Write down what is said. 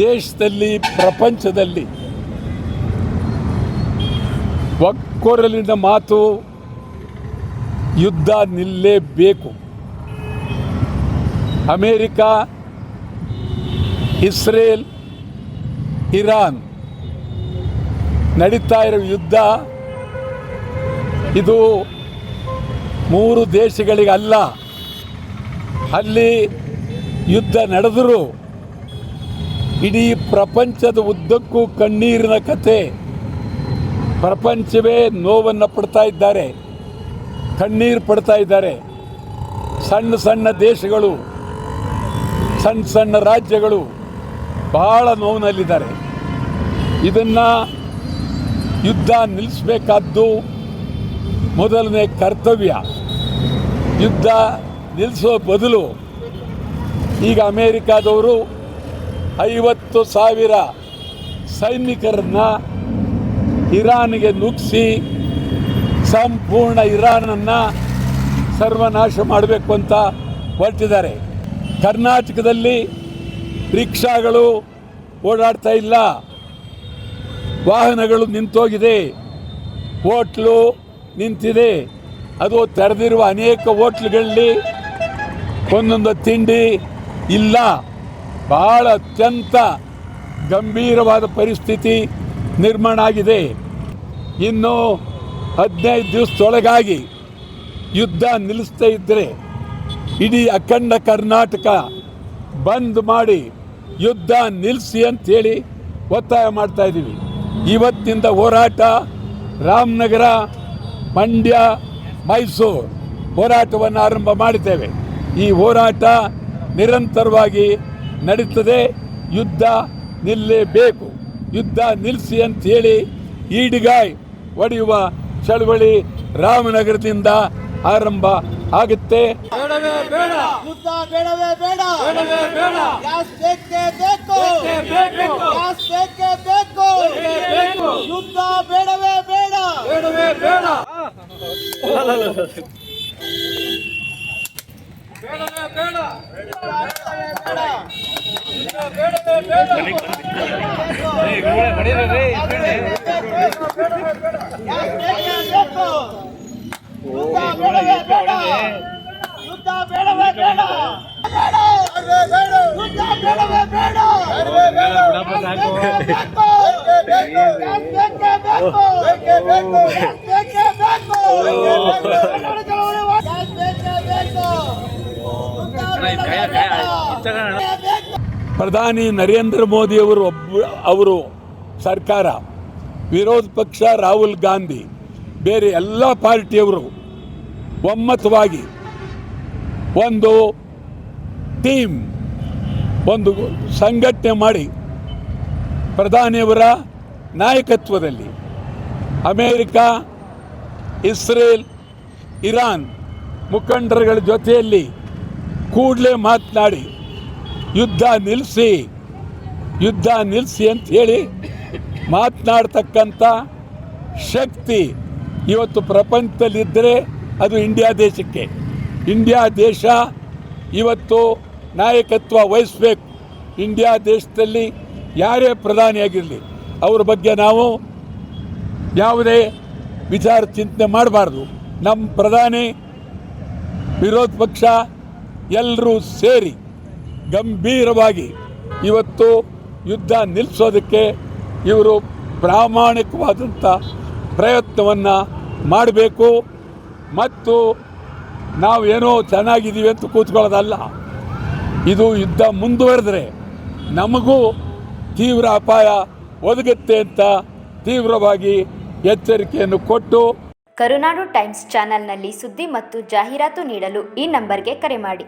ದೇಶದಲ್ಲಿ ಪ್ರಪಂಚದಲ್ಲಿ ಒಕ್ಕೊರಲಿನ ಮಾತು ಯುದ್ಧ ನಿಲ್ಲೇಬೇಕು. ಅಮೇರಿಕ, ಇಸ್ರೇಲ್, ಇರಾನ್ ನಡೀತಾ ಇರೋ ಯುದ್ಧ ಇದು 3 ದೇಶಗಳಿಗಲ್ಲ. ಅಲ್ಲಿ ಯುದ್ಧ ನಡೆದರೂ ಇಡೀ ಪ್ರಪಂಚದ ಉದ್ದಕ್ಕೂ ಕಣ್ಣೀರಿನ ಕತೆ. ಪ್ರಪಂಚವೇ ನೋವನ್ನು ಪಡ್ತಾ ಇದ್ದಾರೆ, ಕಣ್ಣೀರು ಪಡ್ತಾ ಇದ್ದಾರೆ. ಸಣ್ಣ ಸಣ್ಣ ದೇಶಗಳು, ಸಣ್ಣ ಸಣ್ಣ ರಾಜ್ಯಗಳು ಬಹಳ ನೋವಿನಲ್ಲಿದ್ದಾರೆ. ಇದನ್ನು ಯುದ್ಧ ನಿಲ್ಲಿಸಬೇಕಾದ್ದು ಮೊದಲನೇ ಕರ್ತವ್ಯ. ಯುದ್ಧ ನಿಲ್ಲಿಸೋ ಬದಲು ಈಗ ಅಮೇರಿಕಾದವರು 50,000 ಸೈನಿಕರನ್ನು ಇರಾನ್ಗೆ ನುಗ್ಗಿಸಿ ಸಂಪೂರ್ಣ ಇರಾನನ್ನು ಸರ್ವನಾಶ ಮಾಡಬೇಕು ಅಂತ ಹೊರಟಿದ್ದಾರೆ. ಕರ್ನಾಟಕದಲ್ಲಿ ರಿಕ್ಷಾಗಳು ಓಡಾಡ್ತಾ ಇಲ್ಲ, ವಾಹನಗಳು ನಿಂತೋಗಿದೆ, ಹೋಟ್ಲು ನಿಂತಿದೆ. ಅದು ತೆರೆದಿರುವ ಅನೇಕ ಹೋಟ್ಲುಗಳಲ್ಲಿ ಒಂದೊಂದು ತಿಂಡಿ ಇಲ್ಲ. ಬಹಳ ಅತ್ಯಂತ ಗಂಭೀರವಾದ ಪರಿಸ್ಥಿತಿ ನಿರ್ಮಾಣ ಆಗಿದೆ. ಇನ್ನು 15 ದಿವಸದೊಳಗಾಗಿ ಯುದ್ಧ ನಿಲ್ಲಿಸ್ತಾ ಇದ್ದರೆ ಇಡೀ ಅಖಂಡ ಕರ್ನಾಟಕ ಬಂದ್ ಮಾಡಿ ಯುದ್ಧ ನಿಲ್ಲಿಸಿ ಅಂಥೇಳಿ ಒತ್ತಾಯ ಮಾಡ್ತಾ ಇದ್ದೀವಿ. ಇವತ್ತಿಂದ ಹೋರಾಟ ರಾಮನಗರ, ಮಂಡ್ಯ, ಮೈಸೂರು ಹೋರಾಟವನ್ನು ಆರಂಭ ಮಾಡಿದ್ದೇವೆ. ಈ ಹೋರಾಟ ನಿರಂತರವಾಗಿ ನಡೀತದೆ. ಯುದ್ಧ ನಿಲ್ಲಲೇಬೇಕು. ಯುದ್ಧ ನಿಲ್ಲಿಸಿ ಅಂಥೇಳಿ ಈಡಿಗಾಯಿ ಹೊಡೆಯುವ ಚಳವಳಿ ರಾಮನಗರದಿಂದ ಆರಂಭ ಆಗುತ್ತೆ. ಬೇಡವೇ ಬೇಡ, ಯುದ್ಧ ಬೇಡವೇ ಬೇಡ, ಬೇಡವೇ ಬೇಡ, ಗ್ಯಾಸ್ ಬೇಕೇ ಬೇಕು, ಗ್ಯಾಸ್ ಬೇಕೇ ಬೇಕು, ಯುದ್ಧ ಬೇಡವೇ ಬೇಡ, ಬೇಡವೇ ಬೇಡ, ಬೇಡವೇ ಬೇಡ, ಯುದ್ಧ ಬೇಡವೇ ಬೇಡ, ಪ್ರಧಾನಿ ನರೇಂದ್ರ ಮೋದಿ ಅವರು ಸರ್ಕಾರ, ವಿರೋಧ ಪಕ್ಷ ರಾಹುಲ್ ಗಾಂಧಿ, ಬೇರೆ ಎಲ್ಲ ಪಾರ್ಟಿಯವರು ಒಮ್ಮತವಾಗಿ ಒಂದು ಟೀಮ್, ಒಂದು ಸಂಘಟನೆ ಮಾಡಿ ಪ್ರಧಾನಿಯವರ ನಾಯಕತ್ವದಲ್ಲಿ ಅಮೇರಿಕ, ಇಸ್ರೇಲ್, ಇರಾನ್ ಮುಖಂಡರುಗಳ ಜೊತೆಯಲ್ಲಿ ಕೂಡಲೇ ಮಾತನಾಡಿ ಯುದ್ಧ ನಿಲ್ಲಿಸಿ ಅಂತ ಹೇಳಿ ಮಾತನಾಡ್ತಕ್ಕಂಥ ಶಕ್ತಿ ಇವತ್ತು ಪ್ರಪಂಚದಲ್ಲಿದ್ದರೆ ಅದು ಇಂಡಿಯಾ ದೇಶಕ್ಕೆ. ಇಂಡಿಯಾ ದೇಶ ಇವತ್ತು ನಾಯಕತ್ವ ವಹಿಸಬೇಕು. ಇಂಡಿಯಾ ದೇಶದಲ್ಲಿ ಯಾರೇ ಪ್ರಧಾನಿಯಾಗಿರಲಿ ಅವ್ರ ಬಗ್ಗೆ ನಾವು ಯಾವುದೇ ವಿಚಾರ ಚಿಂತನೆ ಮಾಡಬಾರ್ದು. ನಮ್ಮ ಪ್ರಧಾನಿ, ವಿರೋಧ ಪಕ್ಷ ಎಲ್ಲರೂ ಸೇರಿ ಗಂಭೀರವಾಗಿ ಇವತ್ತು ಯುದ್ಧ ನಿಲ್ಲಿಸೋದಕ್ಕೆ ಇವರು ಪ್ರಾಮಾಣಿಕವಾದಂಥ ಪ್ರಯತ್ನವನ್ನು ಮಾಡಬೇಕು. ಮತ್ತು ನಾವೇನೋ ಚೆನ್ನಾಗಿದ್ದೀವಿ ಅಂತ ಕೂತ್ಕೊಳ್ಳೋದಲ್ಲ. ಇದು ಯುದ್ಧ ಮುಂದುವರೆದರೆ ನಮಗೂ ತೀವ್ರ ಅಪಾಯ ಒದಗುತ್ತೆ ಅಂತ ತೀವ್ರವಾಗಿ ಎಚ್ಚರಿಕೆಯನ್ನು ಕೊಟ್ಟು ಕರುನಾಡು ಟೈಮ್ಸ್ ಚಾನೆಲ್ನಲ್ಲಿ ಸುದ್ದಿ ಮತ್ತು ಜಾಹೀರಾತು ನೀಡಲು ಈ ನಂಬರ್ಗೆ ಕರೆ ಮಾಡಿ.